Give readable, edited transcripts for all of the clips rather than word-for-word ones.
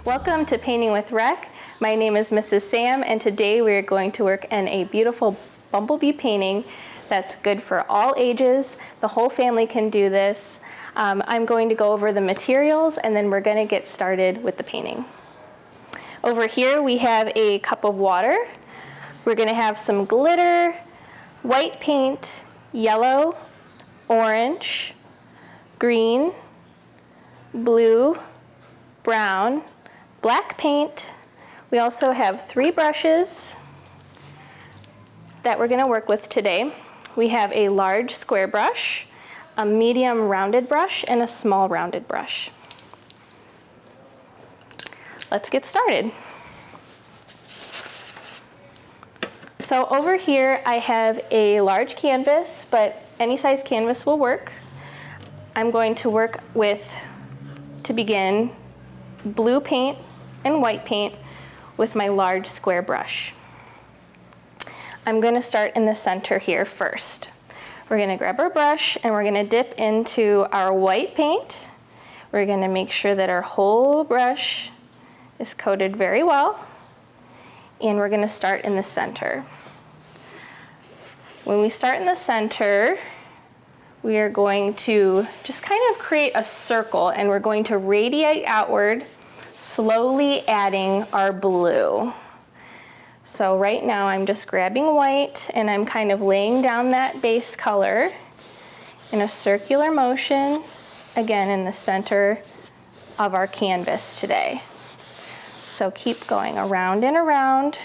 Welcome to Painting with Rec. My name is Mrs. Sam, and today we are going to work in a beautiful bumblebee painting that's good for all ages. The whole family can do this. I'm going to go over the materials and then we're going to get started with the painting. Over here we have a cup of water. We're going to have some glitter, white paint, yellow, orange, green, blue, brown, black paint. We also have 3 brushes that we're going to work with today. We have a large square brush, a medium rounded brush, and a small rounded brush. Let's get started. So over here I have a large canvas, but any size canvas will work. I'm going to work with, to begin, blue paint and white paint with my large square brush. I'm going to start in the center here first. We're going to grab our brush and we're going to dip into our white paint. We're going to make sure that our whole brush is coated very well, and we're going to start in the center. When we start in the center, we are going to just kind of create a circle, and we're going to radiate outward, slowly adding our blue. So right now I'm just grabbing white and I'm kind of laying down that base color in a circular motion, again in the center of our canvas today. So keep going around and around.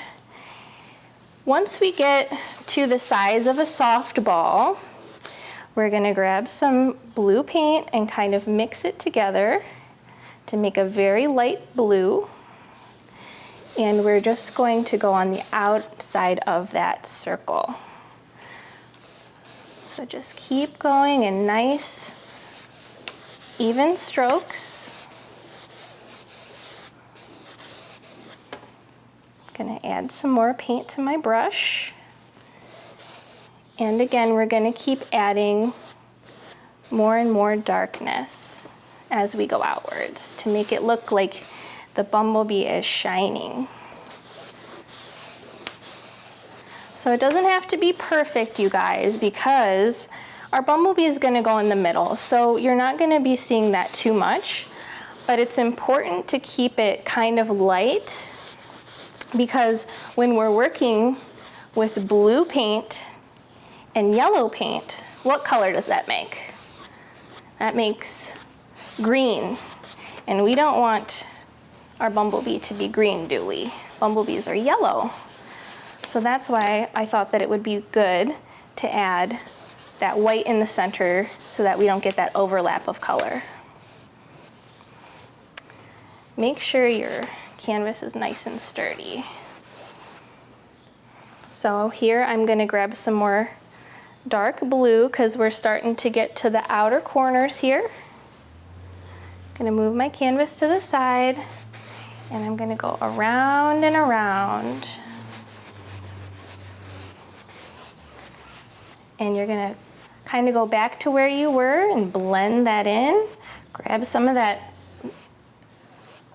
Once we get to the size of a softball, we're going to grab some blue paint and kind of mix it together to make a very light blue. And we're just going to go on the outside of that circle. So just keep going in nice, even strokes. I'm going to add some more paint to my brush. And again, we're going to keep adding more and more darkness as we go outwards to make it look like the bumblebee is shining. So it doesn't have to be perfect, you guys, because our bumblebee is going to go in the middle. So you're not going to be seeing that too much, but it's important to keep it kind of light, because when we're working with blue paint and yellow paint, what color does that make? That makes green, and we don't want our bumblebee to be green, do we? Bumblebees are yellow. So that's why I thought that it would be good to add that white in the center so that we don't get that overlap of color. Make sure your canvas is nice and sturdy. So here I'm going to grab some more dark blue because we're starting to get to the outer corners here. I'm going to move my canvas to the side and I'm going to go around and around. And you're going to kind of go back to where you were and blend that in. Grab some of that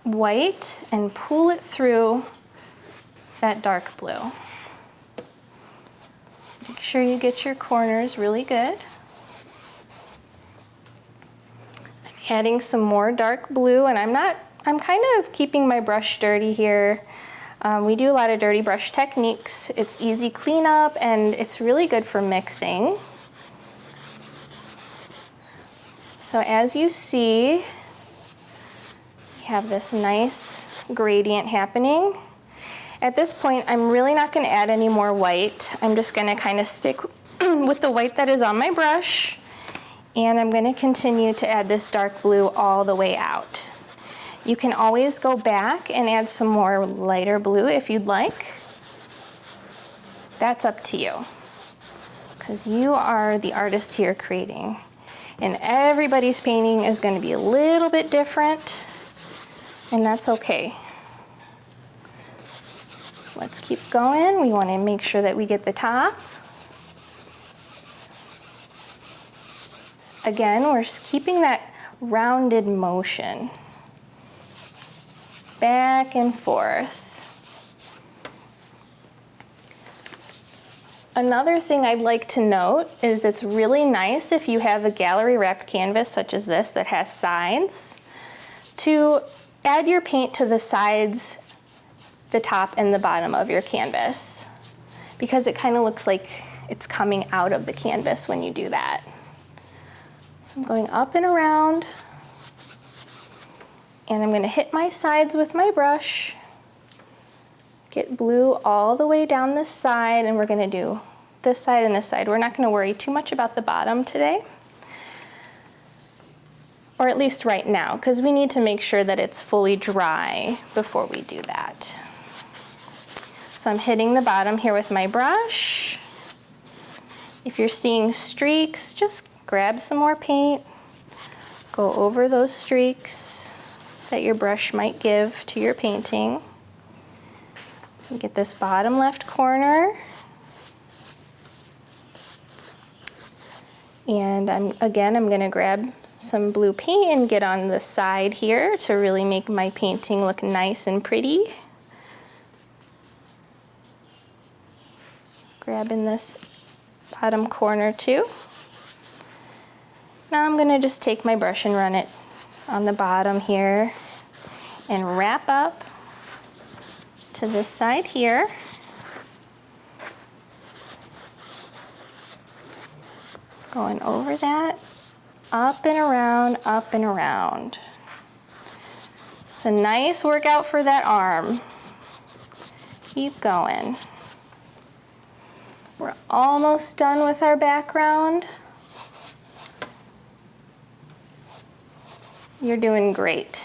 white and pull it through that dark blue. Make sure you get your corners really good. I'm adding some more dark blue, and I'm kind of keeping my brush dirty here. We do a lot of dirty brush techniques. It's easy cleanup and it's really good for mixing. So as you see, we have this nice gradient happening. At this point, I'm really not going to add any more white. I'm just going to kind of stick with the white that is on my brush, and I'm going to continue to add this dark blue all the way out. You can always go back and add some more lighter blue if you'd like. That's up to you, because you are the artist here creating. And everybody's painting is going to be a little bit different, and that's okay. Let's keep going. We want to make sure that we get the top. Again, we're keeping that rounded motion. back and forth. Another thing I'd like to note is it's really nice if you have a gallery wrapped canvas such as this that has sides to add your paint to the sides, the top and the bottom of your canvas, because it kind of looks like it's coming out of the canvas when you do that. So I'm going up and around, and I'm going to hit my sides with my brush. Get blue all the way down this side, and we're going to do this side and this side. We're not going to worry too much about the bottom today, or at least right now, because we need to make sure that it's fully dry before we do that. So I'm hitting the bottom here with my brush. If you're seeing streaks, just grab some more paint, go over those streaks that your brush might give to your painting. Get this bottom left corner. And I'm going to grab some blue paint and get on the side here to really make my painting look nice and pretty. Grabbing this bottom corner too. Now I'm going to just take my brush and run it on the bottom here and wrap up to this side here. Going over that, up and around, up and around. It's a nice workout for that arm. Keep going. We're almost done with our background. You're doing great.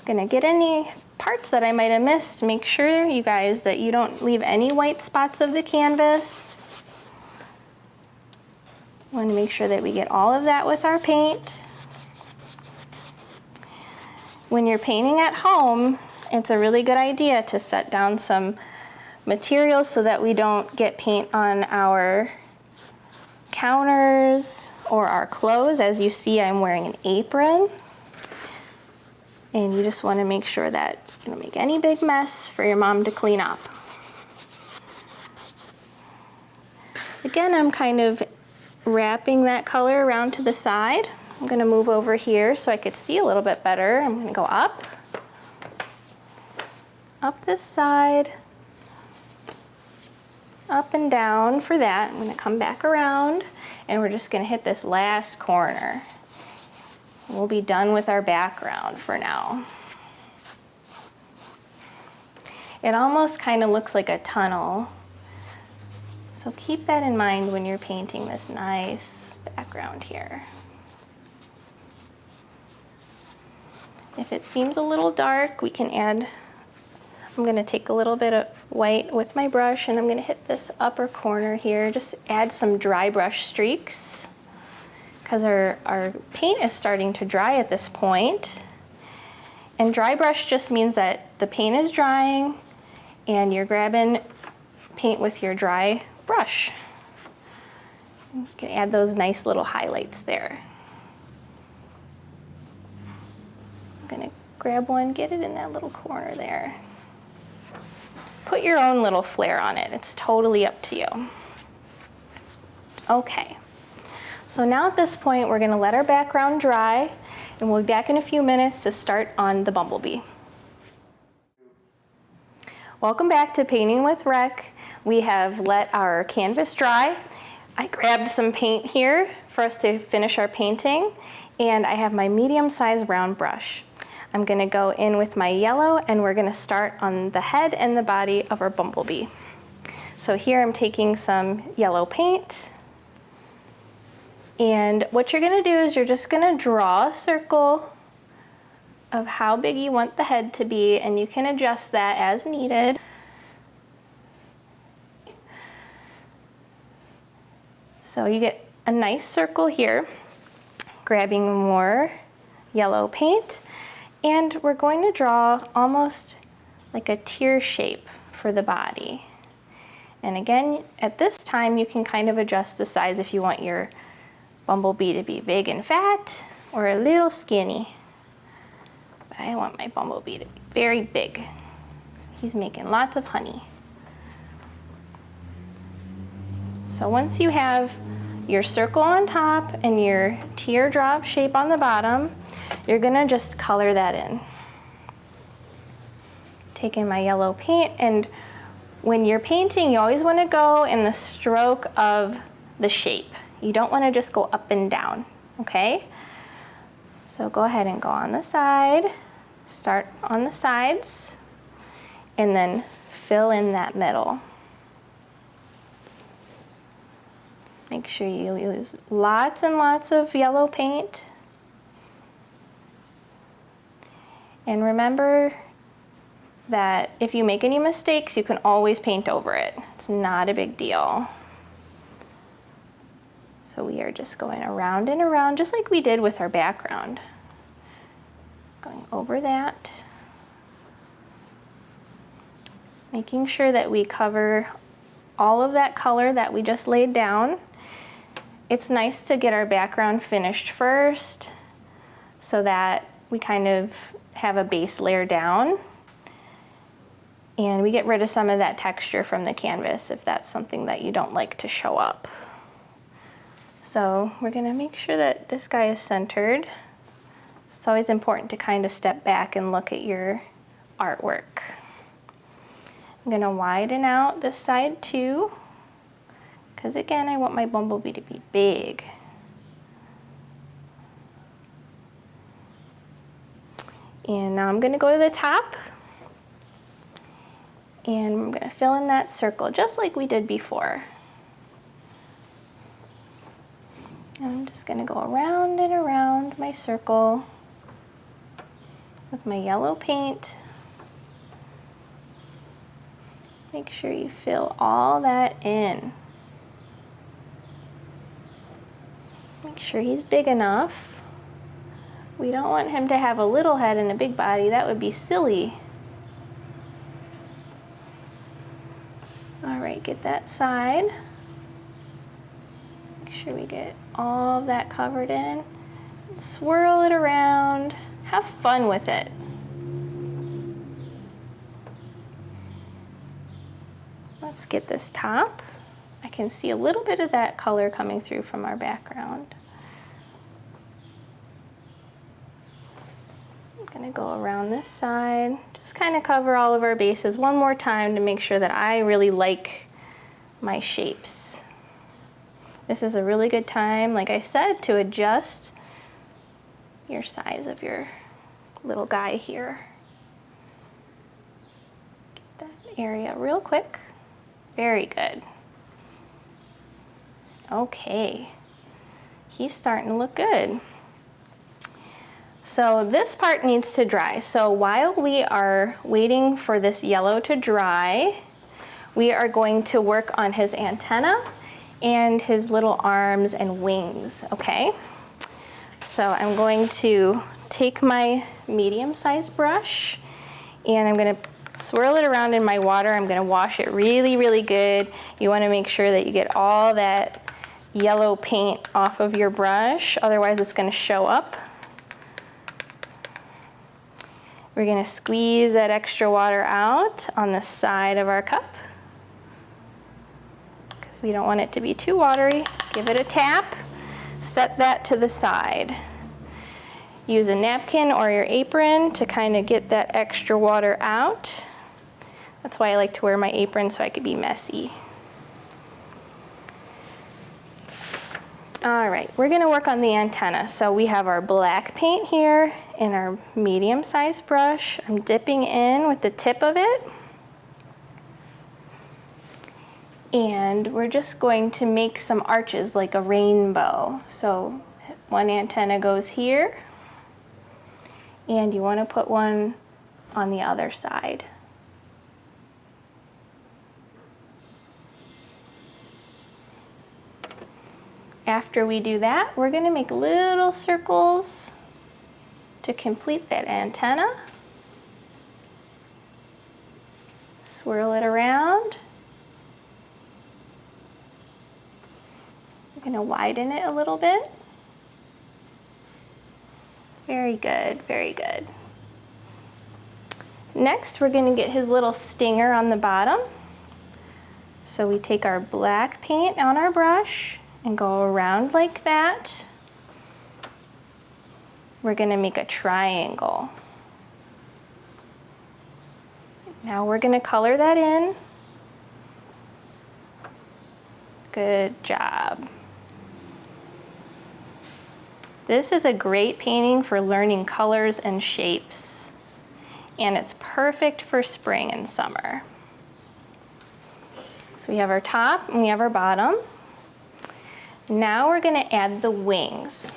Gonna get any parts that I might have missed. Make sure, you guys, that you don't leave any white spots of the canvas. Want to make sure that we get all of that with our paint. When you're painting at home, it's a really good idea to set down some materials so that we don't get paint on our counters or our clothes. As you see, I'm wearing an apron. And you just want to make sure that you don't make any big mess for your mom to clean up. Again, I'm kind of wrapping that color around to the side. I'm going to move over here so I could see a little bit better. I'm going to go up this side, up and down for that. I'm going to come back around, and we're just going to hit this last corner. We'll be done with our background for now. It almost kind of looks like a tunnel. So keep that in mind when you're painting this nice background here. If it seems a little dark, we can add, I'm going to take a little bit of white with my brush, and I'm going to hit this upper corner here. Just add some dry brush streaks, because our paint is starting to dry at this point. And dry brush just means that the paint is drying and you're grabbing paint with your dry brush. You can add those nice little highlights there. I'm gonna grab one, get it in that little corner there. Put your own little flair on it. It's totally up to you. Okay. So now at this point, we're going to let our background dry, and we'll be back in a few minutes to start on the Bumblebee. Welcome back to Painting with Rec. We have let our canvas dry. I grabbed some paint here for us to finish our painting, and I have my medium-sized round brush. I'm going to go in with my yellow, and we're going to start on the head and the body of our Bumblebee. So here I'm taking some yellow paint. And what you're going to do is you're just going to draw a circle of how big you want the head to be, and you can adjust that as needed. So you get a nice circle here, grabbing more yellow paint, and we're going to draw almost like a tear shape for the body. And again, at this time, you can kind of adjust the size if you want your Bumblebee to be big and fat or a little skinny. But I want my bumblebee to be very big. He's making lots of honey. So once you have your circle on top and your teardrop shape on the bottom, you're gonna just color that in. Taking my yellow paint, and when you're painting, you always wanna go in the stroke of the shape. You don't wanna just go up and down, okay? So go ahead and go on the side, start on the sides, and then fill in that middle. Make sure you use lots and lots of yellow paint. And remember that if you make any mistakes, you can always paint over it. It's not a big deal. So we are just going around and around, just like we did with our background. Going over that. Making sure that we cover all of that color that we just laid down. It's nice to get our background finished first so that we kind of have a base layer down, and we get rid of some of that texture from the canvas if that's something that you don't like to show up. So we're gonna make sure that this guy is centered. It's always important to kind of step back and look at your artwork. I'm gonna widen out this side too, because again, I want my bumblebee to be big. And now I'm gonna go to the top, and I'm gonna fill in that circle just like we did before. And I'm just gonna go around and around my circle with my yellow paint. Make sure you fill all that in. Make sure he's big enough. We don't want him to have a little head and a big body. That would be silly. All right, get that side. Make sure we get all of that covered in. Swirl it around. Have fun with it. Let's get this top. I can see a little bit of that color coming through from our background. I'm gonna go around this side, just kind of cover all of our bases one more time to make sure that I really like my shapes. This is a really good time, like I said, to adjust your size of your little guy here. Get that area real quick. Very good. Okay, he's starting to look good. So this part needs to dry. So while we are waiting for this yellow to dry, we are going to work on his antenna and his little arms and wings, okay? So I'm going to take my medium-sized brush and I'm gonna swirl it around in my water. I'm gonna wash it really, really good. You wanna make sure that you get all that yellow paint off of your brush, otherwise it's gonna show up. We're gonna squeeze that extra water out on the side of our cup because we don't want it to be too watery. Give it a tap, set that to the side. Use a napkin or your apron to kind of get that extra water out. That's why I like to wear my apron, so I could be messy. All right, we're gonna work on the antenna. So we have our black paint here in our medium-sized brush. I'm dipping in with the tip of it. And we're just going to make some arches like a rainbow. So one antenna goes here, and you wanna put one on the other side. After we do that, we're gonna make little circles to complete that antenna. Swirl it around. I'm gonna widen it a little bit. Very good, very good. next we're gonna get his little stinger on the bottom. So we take our black paint on our brush and go around like that. We're gonna make a triangle. Now we're gonna color that in. Good job. This is a great painting for learning colors and shapes, and it's perfect for spring and summer. So we have our top and we have our bottom. Now we're gonna add the wings.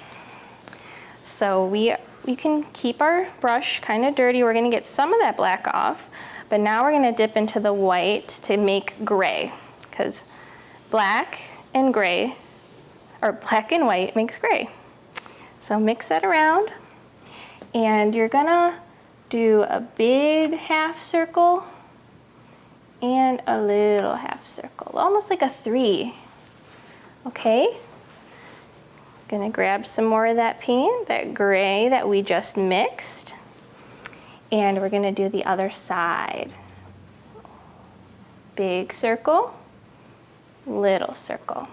So we can keep our brush kind of dirty. We're gonna get some of that black off, but now we're gonna dip into the white to make gray, because black and gray, or black and white makes gray. So mix that around, and you're gonna do a big half circle and a little half circle, almost like a 3. Okay? Gonna grab some more of that paint, that gray that we just mixed, and we're gonna do the other side. Big circle, little circle.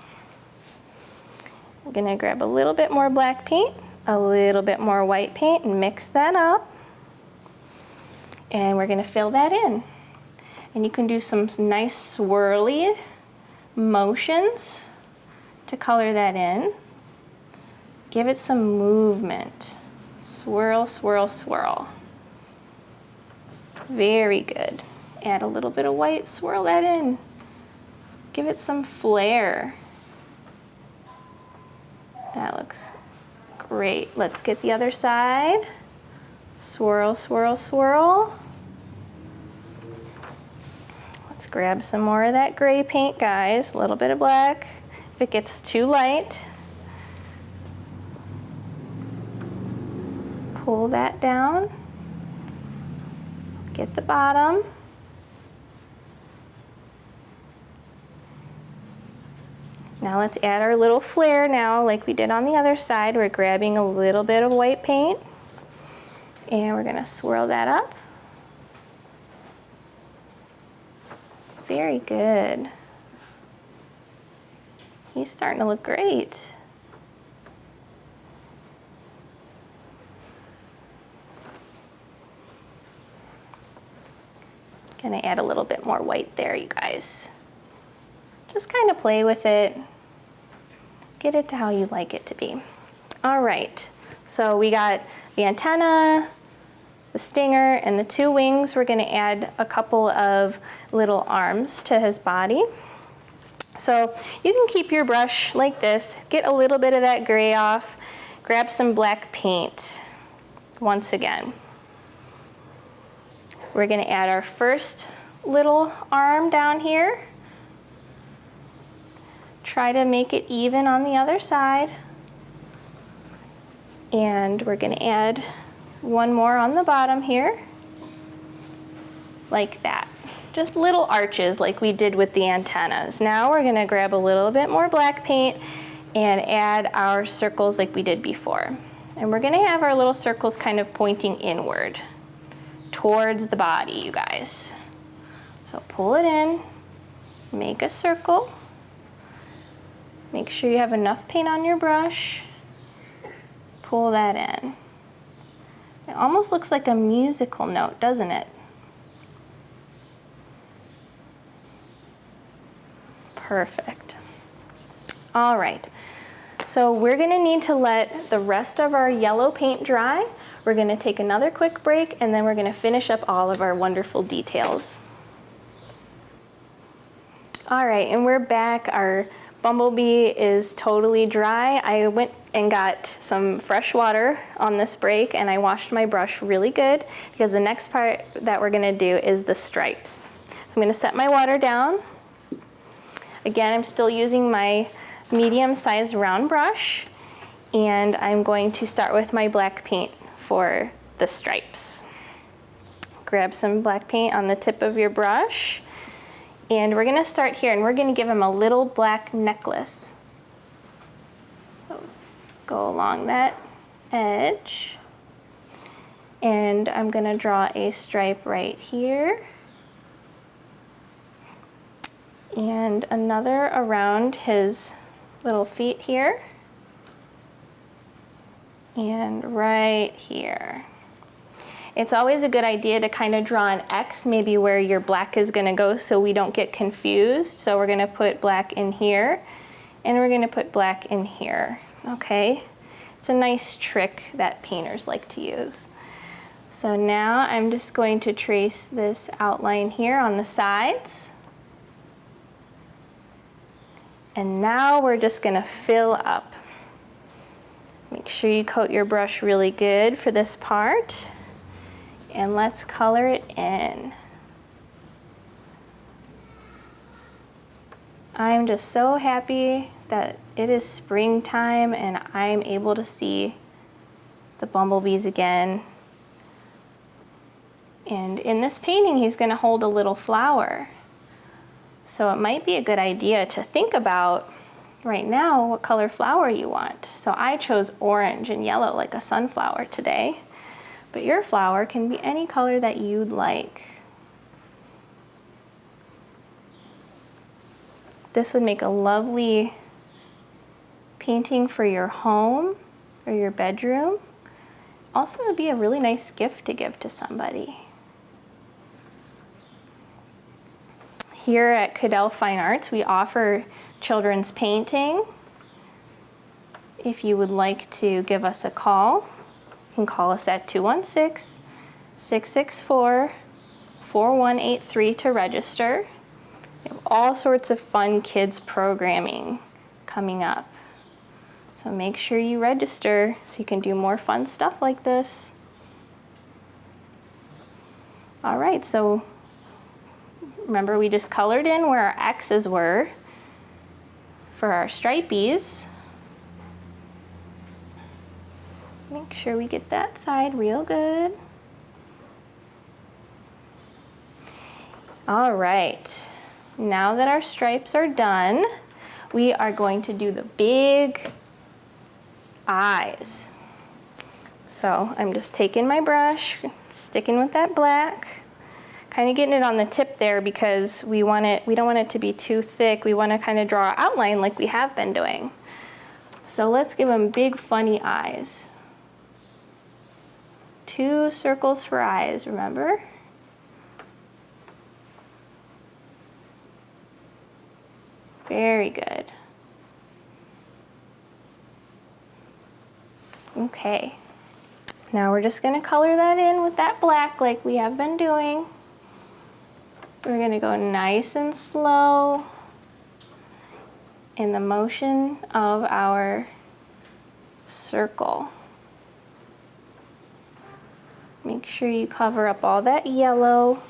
I'm gonna grab a little bit more black paint, a little bit more white paint, and mix that up. And we're gonna fill that in. And you can do some nice swirly motions to color that in. Give it some movement. Swirl, swirl, swirl. Very good. Add a little bit of white, swirl that in. Give it some flair. That looks great. Let's get the other side. Swirl, swirl, swirl. Let's grab some more of that gray paint, guys. A little bit of black. If it gets too light, pull that down. Get the bottom. Now let's add our little flare now, like we did on the other side. We're grabbing a little bit of white paint, and we're gonna swirl that up. Very good. He's starting to look great. Gonna add a little bit more white there, you guys. Just kind of play with it. Get it to how you like it to be. All right, so we got the antenna, the stinger, and the 2 wings. We're gonna add a couple of little arms to his body. So you can keep your brush like this, get a little bit of that gray off, grab some black paint once again. We're gonna add our first little arm down here. Try to make it even on the other side. And we're gonna add one more on the bottom here, like that. Just little arches like we did with the antennas. Now we're gonna grab a little bit more black paint and add our circles like we did before. And we're gonna have our little circles kind of pointing inward towards the body, you guys. So pull it in, make a circle. Make sure you have enough paint on your brush. Pull that in. It almost looks like a musical note, doesn't it? Perfect. All right, so we're gonna need to let the rest of our yellow paint dry. We're gonna take another quick break, and then we're gonna finish up all of our wonderful details. All right, and we're back. Our Bumblebee is totally dry. I went and got some fresh water on this break, and I washed my brush really good, because the next part that we're gonna do is the stripes. So I'm gonna set my water down. Again, I'm still using my medium-sized round brush, and I'm going to start with my black paint for the stripes. Grab some black paint on the tip of your brush. And we're gonna start here, and we're gonna give him a little black necklace. So go along that edge. And I'm gonna draw a stripe right here. And another around his little feet here. And right here. It's always a good idea to kind of draw an X maybe where your black is gonna go so we don't get confused. So we're gonna put black in here and we're gonna put black in here, okay? It's a nice trick that painters like to use. So now I'm just going to trace this outline here on the sides. And now we're just gonna fill up. Make sure you coat your brush really good for this part. And let's color it in. I'm just so happy that it is springtime and I'm able to see the bumblebees again. And in this painting, he's gonna hold a little flower. So it might be a good idea to think about right now what color flower you want. So I chose orange and yellow like a sunflower today. But your flower can be any color that you'd like. This would make a lovely painting for your home or your bedroom. Also, it would be a really nice gift to give to somebody. Here at Cudell Fine Arts, we offer children's painting. If you would like to give us a call, you can call us at 216-664-4183 to register. We have all sorts of fun kids programming coming up. So make sure you register so you can do more fun stuff like this. All right, so remember we just colored in where our X's were for our stripies. Make sure we get that side real good. All right, now that our stripes are done, we are going to do the big eyes. So I'm just taking my brush, sticking with that black, kind of getting it on the tip there because we don't want it to be too thick. We want to kind of draw an outline like we have been doing. So let's give them big funny eyes. 2 circles for eyes, remember? Very good. Okay, now we're just gonna color that in with that black like we have been doing. We're gonna go nice and slow in the motion of our circle. Make sure you cover up all that yellow.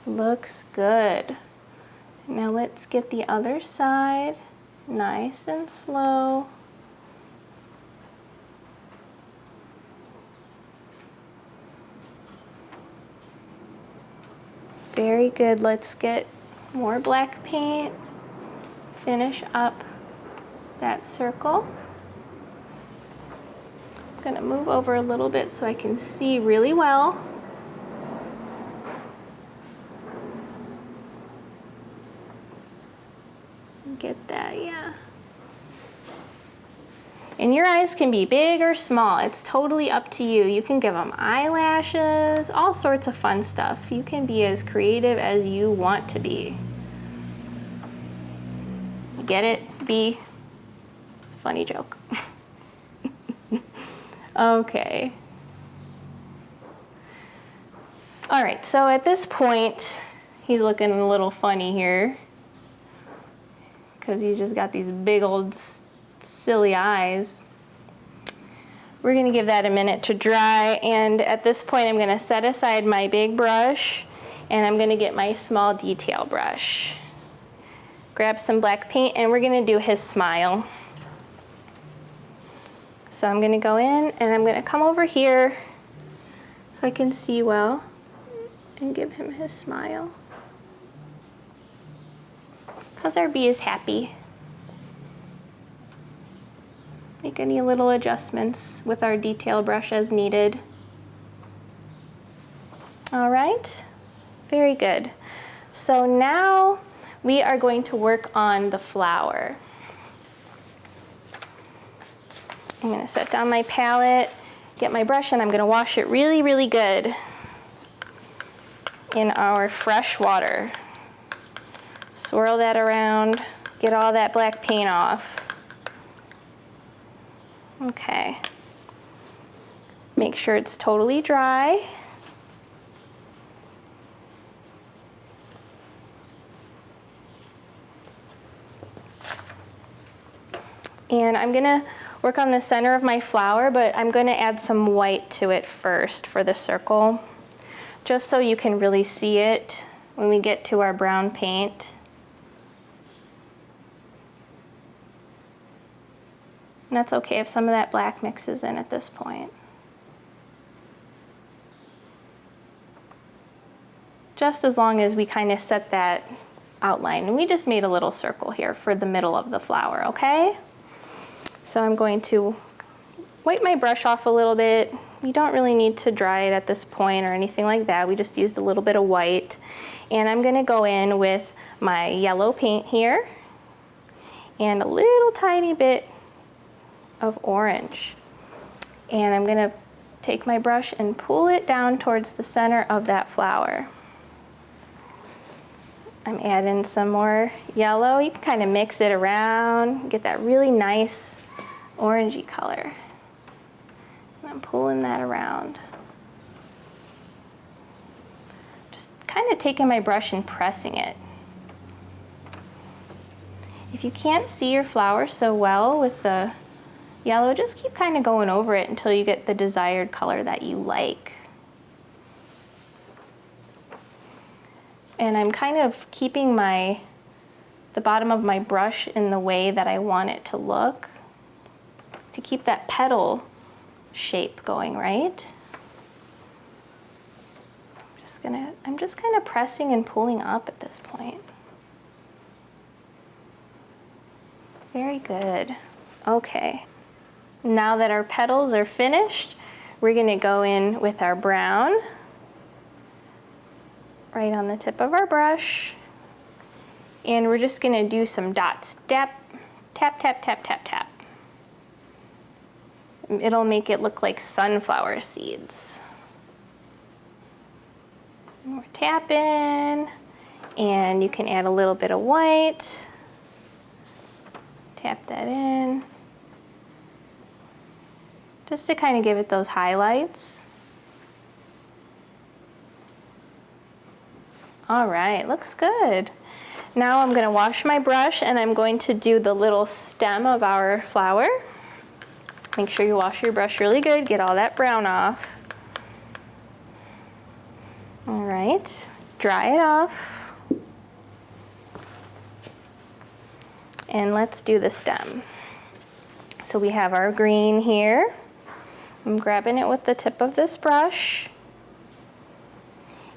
Looks good. Now let's get the other side nice and slow. Very good. Let's get more black paint. Finish up that circle. I'm gonna move over a little bit so I can see really well. Get that, yeah. And your eyes can be big or small. It's totally up to you. You can give them eyelashes, all sorts of fun stuff. You can be as creative as you want to be. Get it? B? Funny joke. Okay. All right, so at this point, he's looking a little funny here because he's just got these big old silly eyes. We're gonna give that a minute to dry, and at this point I'm gonna set aside my big brush and I'm gonna get my small detail brush. Grab some black paint and we're gonna do his smile. So I'm gonna go in and I'm gonna come over here so I can see well and give him his smile. Because our bee is happy. Make any little adjustments with our detail brush as needed. All right, very good. So now we are going to work on the flower. I'm gonna set down my palette, get my brush, and I'm gonna wash it really, really good in our fresh water. Swirl that around, get all that black paint off. Okay. Make sure it's totally dry. And I'm gonna work on the center of my flower, but I'm gonna add some white to it first for the circle, just so you can really see it when we get to our brown paint. And that's okay if some of that black mixes in at this point. Just as long as we kind of set that outline. And we just made a little circle here for the middle of the flower, okay? So I'm going to wipe my brush off a little bit. You don't really need to dry it at this point or anything like that. We just used a little bit of white. And I'm gonna go in with my yellow paint here and a little tiny bit of orange. And I'm gonna take my brush and pull it down towards the center of that flower. I'm adding some more yellow. You can kind of mix it around, get that really nice orangey color. And I'm pulling that around. Just kind of taking my brush and pressing it. If you can't see your flower so well with the yellow, just keep kind of going over it until you get the desired color that you like. And I'm kind of keeping the bottom of my brush in the way that I want it to look to keep that petal shape going, right? I'm just kind of pressing and pulling up at this point. Very good. Okay. Now that our petals are finished, we're gonna go in with our brown right on the tip of our brush. And we're just gonna do some dots. Tap, tap, tap, tap, tap, tap. It'll make it look like sunflower seeds. And we're tapping, and you can add a little bit of white. Tap that in. Just to kind of give it those highlights. All right, looks good. Now I'm gonna wash my brush and I'm going to do the little stem of our flower. Make sure you wash your brush really good, get all that brown off. All right, dry it off. And let's do the stem. So we have our green here. I'm grabbing it with the tip of this brush.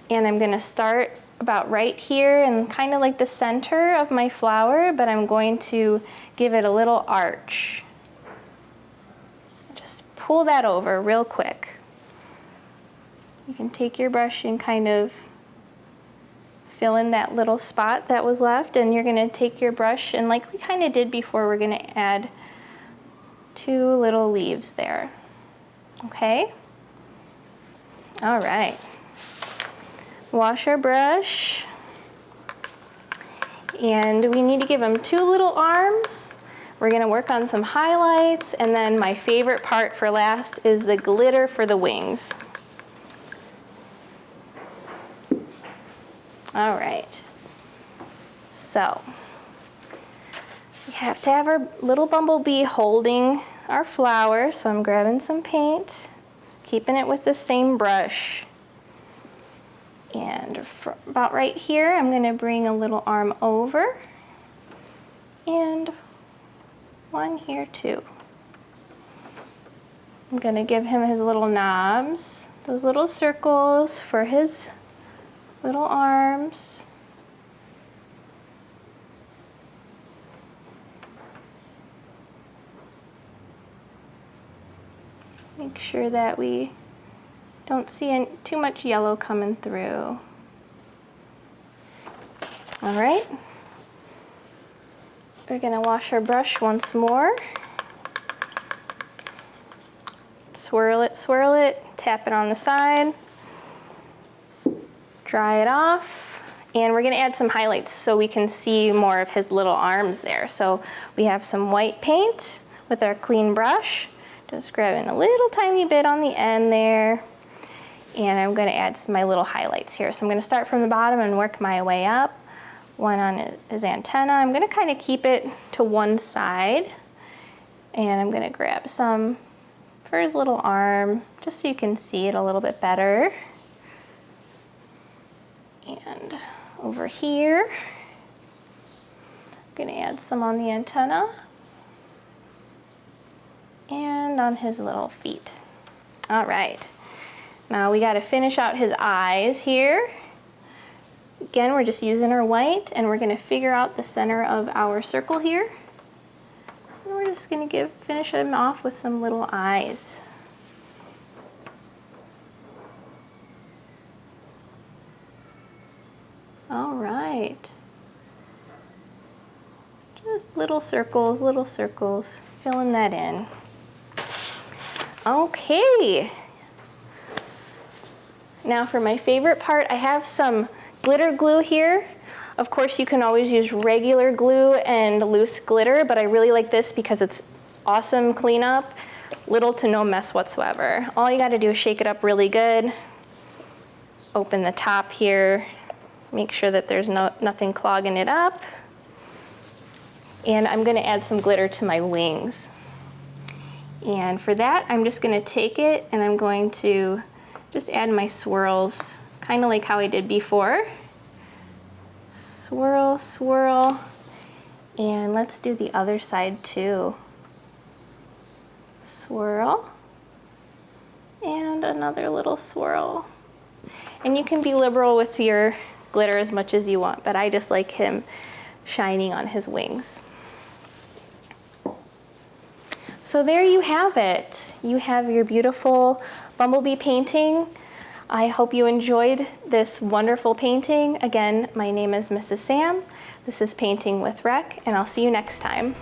And I'm gonna start about right here and kind of like the center of my flower, but I'm going to give it a little arch. Just pull that over real quick. You can take your brush and kind of fill in that little spot that was left, and you're gonna take your brush, and like we kind of did before, we're gonna add 2 little leaves there. Okay? All right. Wash our brush. And we need to give them 2 little arms. We're gonna work on some highlights, and then my favorite part for last is the glitter for the wings. All right. So, we have to have our little bumblebee holding our flower, so I'm grabbing some paint, keeping it with the same brush. And about right here, I'm gonna bring a little arm over, and one here too. I'm gonna give him his little knobs, those little circles for his little arms. Make sure that we don't see too much yellow coming through. All right. We're gonna wash our brush once more. Swirl it, tap it on the side, dry it off, and we're gonna add some highlights so we can see more of his little arms there. So we have some white paint with our clean brush, just grabbing a little tiny bit on the end there, and I'm gonna add my little highlights here. So I'm gonna start from the bottom and work my way up. One on his antenna. I'm gonna kind of keep it to one side, and I'm gonna grab some for his little arm, just so you can see it a little bit better. And over here, I'm gonna add some on the antenna and on his little feet. All right, now we gotta finish out his eyes here. Again, we're just using our white, and we're gonna figure out the center of our circle here. And we're just gonna finish him off with some little eyes. All right. Just little circles, filling that in. Okay. Now for my favorite part, I have some glitter glue here. Of course, you can always use regular glue and loose glitter, but I really like this because it's awesome cleanup, little to no mess whatsoever. All you gotta do is shake it up really good, open the top here, make sure that there's nothing clogging it up, and I'm gonna add some glitter to my wings. And for that, I'm just gonna take it and I'm going to just add my swirls, kind of like how I did before. Swirl, swirl, and let's do the other side too. Swirl, and another little swirl. And you can be liberal with your glitter as much as you want, but I just like him shining on his wings. So there you have it. You have your beautiful Bumblebee painting. I hope you enjoyed this wonderful painting. Again, my name is Mrs. Sam. This is Painting with Rec, and I'll see you next time.